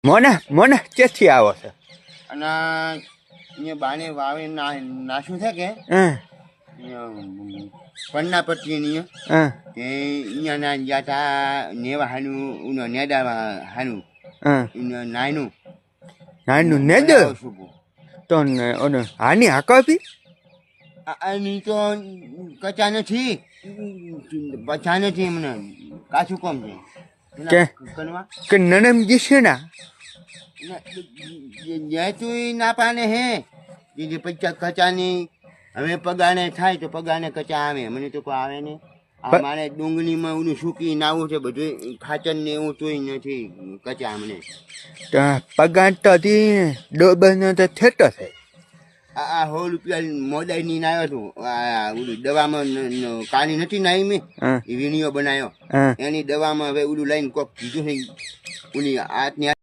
મોના ક્યાંથી આવો છો? અને અહીંયા બાને વાવે નાશું છે કે હા પન્ના પટ્ટી ને હા તે અહીંયા ના જાતા નેવા હાનું ઉનો નેડા હાનું હા નાયનું નાનું ને જ તો ઓને હાની હાકાપી આની તો કચા નથી બચા નથી મને કાચું કોમ છે કે નનમ જીશે ના તું ના પાને હે જે પૈસા કચાની હવે પગાને થાય તો પગાને કચા આવે મને તો કોઈ આવે ને આ મારે ડુંગળીમાં ઓલું સૂકી નાવું છે બધું ખાચર ને એવું તોય નથી કચા મને પગાર તો ડોબનો તો થતો છે. આ 100 રૂપિયા મોદાઈ ની નાયો છું ઓલું દવામાં કાની નથી નાઈ મેં એ વીણીઓ બનાવ્યો એની દવામાં હવે ઓલું લઈને કોક કીધું છે ઓલી હાથની